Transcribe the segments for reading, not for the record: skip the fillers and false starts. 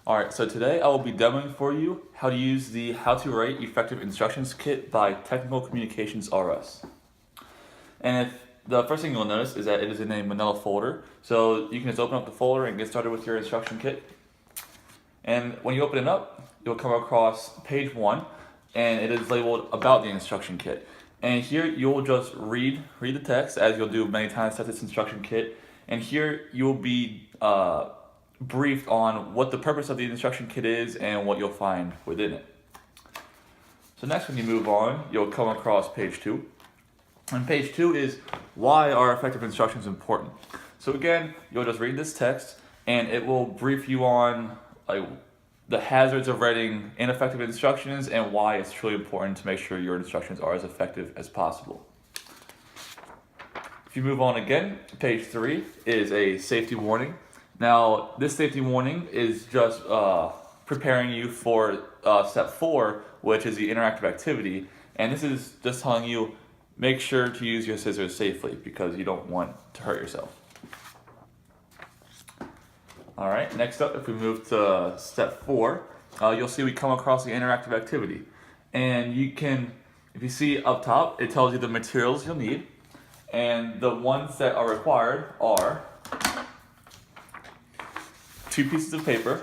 Alright, so today I will be demoing for you how to use the How to Write Effective Instructions Kit by Technical Communications R Us. And if the first thing you'll notice is that it is in a manila folder, so you can just open up the folder and get started with your instruction kit. And when you open it up, you'll come across page 1, and it is labeled About the Instruction Kit. And here you'll just read the text, as you'll do many times with this instruction kit. And here you'll be briefed on what the purpose of the instruction kit is and what you'll find within it. So next, when you move on, you'll come across page 2. And page 2 is why are effective instructions important. So again, you'll just read this text and it will brief you on the hazards of writing ineffective instructions and why it's truly important to make sure your instructions are as effective as possible. If you move on again, page 3 is a safety warning. Now, this safety warning is just preparing you for step 4, which is the interactive activity. And this is just telling you, make sure to use your scissors safely because you don't want to hurt yourself. All right, next up, if we move to step 4, you'll see we come across the interactive activity. And you can, if you see up top, it tells you the materials you'll need. And the ones that are required are 2 pieces of paper,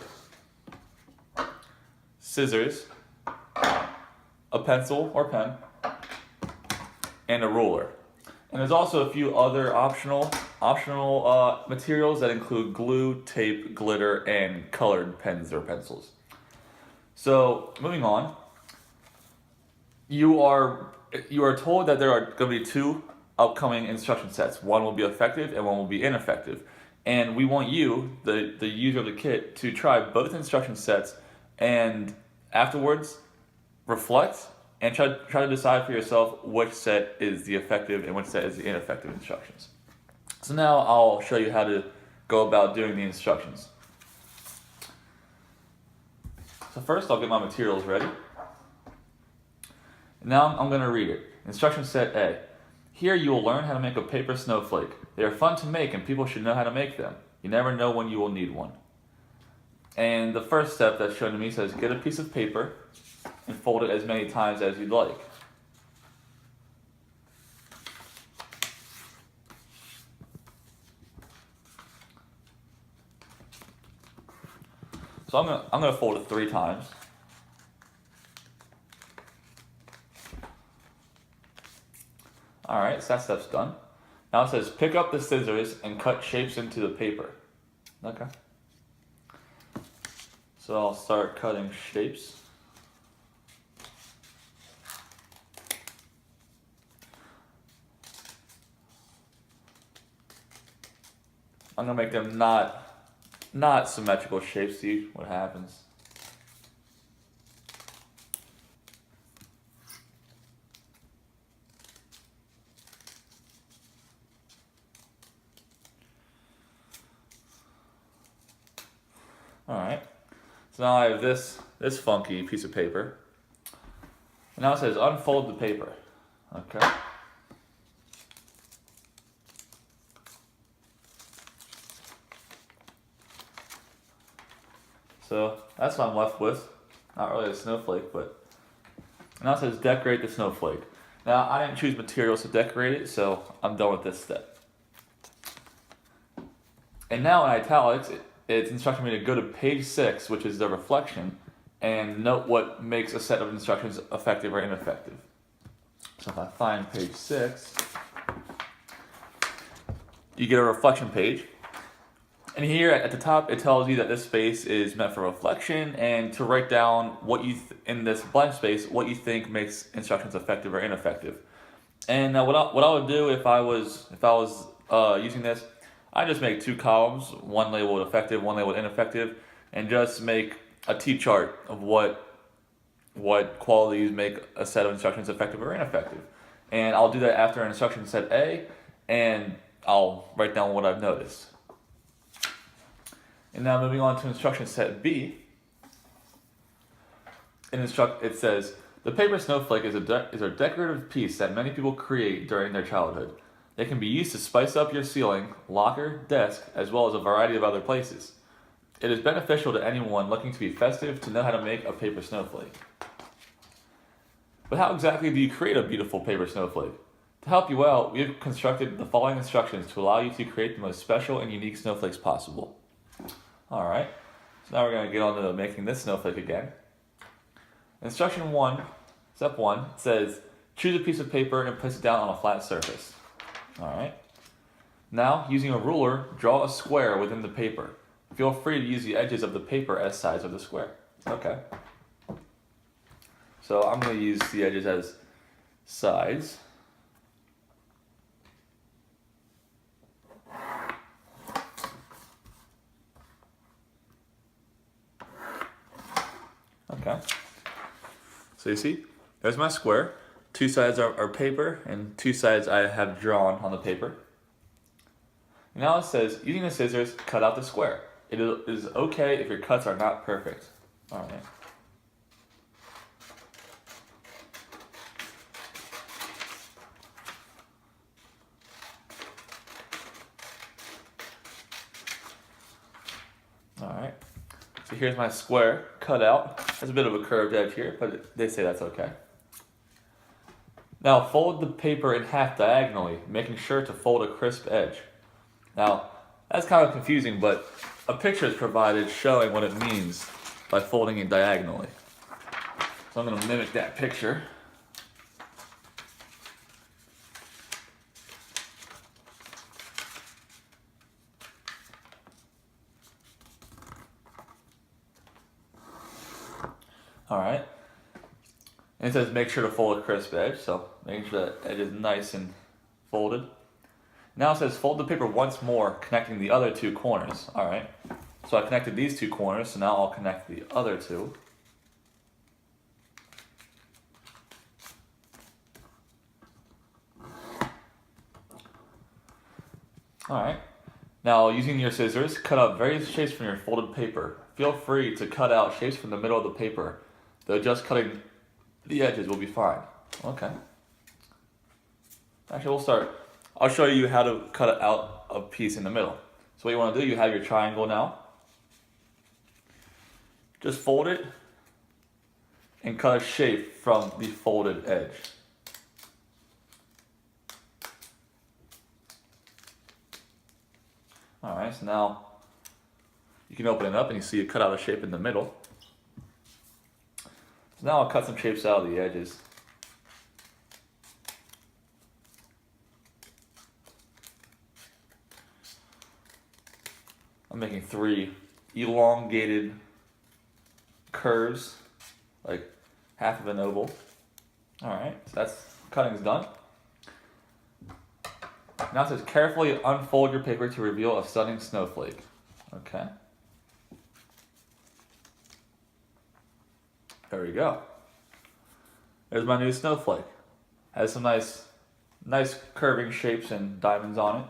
scissors, a pencil or pen, and a ruler. And there's also a few other optional materials that include glue, tape, glitter, and colored pens or pencils. So moving on, you are told that there are going to be 2 upcoming instruction sets. One will be effective and one will be ineffective. And we want you, the user of the kit, to try both instruction sets and afterwards reflect and try to decide for yourself which set is the effective and which set is the ineffective instructions. So now I'll show you how to go about doing the instructions. So first I'll get my materials ready. Now I'm going to read it. Instruction set A. Here you will learn how to make a paper snowflake. They are fun to make and people should know how to make them. You never know when you will need one. And the first step that's shown to me says get a piece of paper and fold it as many times as you'd like. So I'm gonna fold it 3 times. All right, so that step's done. Now it says pick up the scissors and cut shapes into the paper. Okay. So I'll start cutting shapes. I'm gonna make them not symmetrical shapes, see what happens. Alright, so now I have this funky piece of paper. And now it says unfold the paper. Okay. So that's what I'm left with. Not really a snowflake, but now it says decorate the snowflake. Now I didn't choose materials to decorate it, so I'm done with this step. And now in italics, it's instructing me to go to page 6, which is the reflection, and note what makes a set of instructions effective or ineffective. So if I find page 6, you get a reflection page. And here at the top, it tells you that this space is meant for reflection and to write down what you in this blank space what you think makes instructions effective or ineffective. And what I would do if I was using this, I just make 2 columns, one labeled effective, one labeled ineffective, and just make a T-chart of what qualities make a set of instructions effective or ineffective. And I'll do that after instruction set A, and I'll write down what I've noticed. And now moving on to instruction set B, it says, the paper snowflake is a decorative piece that many people create during their childhood. They can be used to spice up your ceiling, locker, desk, as well as a variety of other places. It is beneficial to anyone looking to be festive to know how to make a paper snowflake. But how exactly do you create a beautiful paper snowflake? To help you out, we have constructed the following instructions to allow you to create the most special and unique snowflakes possible. Alright, so now we're going to get on to making this snowflake again. Instruction 1, step 1, says choose a piece of paper and place it down on a flat surface. Alright. Now, using a ruler, draw a square within the paper. Feel free to use the edges of the paper as sides of the square. Okay. So I'm going to use the edges as sides. Okay. So you see, there's my square. Two sides are paper, and two sides I have drawn on the paper. Now it says, using the scissors, cut out the square. It is okay if your cuts are not perfect. Alright. Alright. So here's my square cut out. There's a bit of a curved edge here, but they say that's okay. Now fold the paper in half diagonally, making sure to fold a crisp edge. Now, that's kind of confusing, but a picture is provided showing what it means by folding it diagonally. So I'm going to mimic that picture. Alright. And it says make sure to fold a crisp edge, so making sure that edge is nice and folded. Now it says fold the paper once more, connecting the other two corners. Alright, so I connected these two corners, so now I'll connect the other two. Alright, now using your scissors, cut out various shapes from your folded paper. Feel free to cut out shapes from the middle of the paper, though just cutting the edges will be fine. Okay. Actually, I'll show you how to cut out a piece in the middle. So what you want to do, you have your triangle now. Just fold it and cut a shape from the folded edge. Alright, so now you can open it up and you see it cut out a shape in the middle. So now I'll cut some shapes out of the edges. I'm making 3 elongated curves, like half of an oval. Alright, so that's cutting's done. Now it says carefully unfold your paper to reveal a stunning snowflake. Okay. There we go. There's my new snowflake. Has some nice curving shapes and diamonds on it.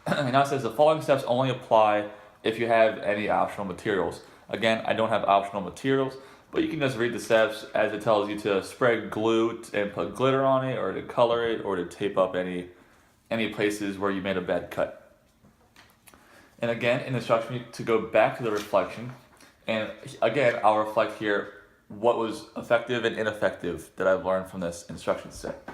And now it says the following steps only apply if you have any optional materials. Again, I don't have optional materials, but you can just read the steps as it tells you to spread glue and put glitter on it, or to color it, or to tape up any places where you made a bad cut. And again, it instructs me to go back to the reflection, and again, I'll reflect here what was effective and ineffective that I've learned from this instruction set.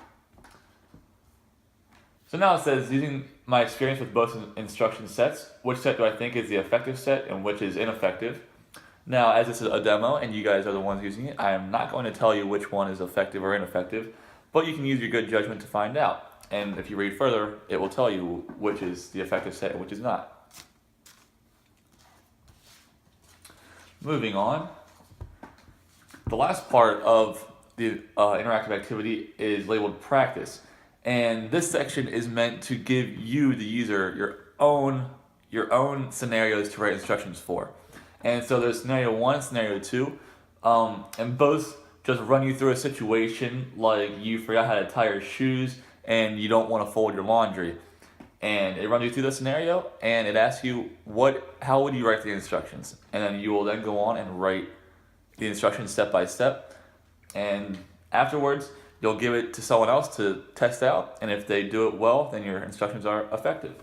So now it says, using my experience with both instruction sets, which set do I think is the effective set and which is ineffective? Now, as this is a demo and you guys are the ones using it, I am not going to tell you which one is effective or ineffective, but you can use your good judgment to find out. And if you read further, it will tell you which is the effective set and which is not. Moving on. The last part of the interactive activity is labeled practice. And this section is meant to give you, the user, your own scenarios to write instructions for. And so there's scenario 1, scenario 2, and both just run you through a situation like you forgot how to tie your shoes and you don't want to fold your laundry. And it runs you through the scenario and it asks you how would you write the instructions, and then you will then go on and write the instructions step by step, and afterwards you'll give it to someone else to test out, and if they do it well, then your instructions are effective.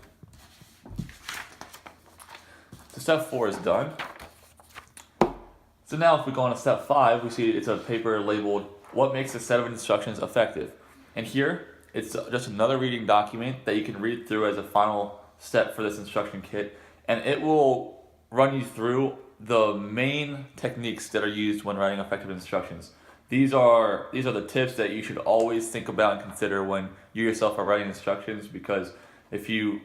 So step 4 is done. So now if we go on to step 5, we see it's a paper labeled "What makes a set of instructions effective?" And here, it's just another reading document that you can read through as a final step for this instruction kit, and it will run you through the main techniques that are used when writing effective instructions. These are the tips that you should always think about and consider when you yourself are writing instructions, because if you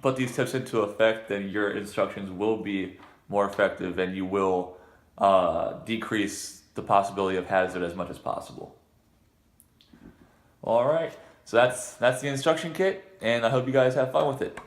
put these tips into effect, then your instructions will be more effective, and you will decrease the possibility of hazard as much as possible. All right, so that's the instruction kit, and I hope you guys have fun with it.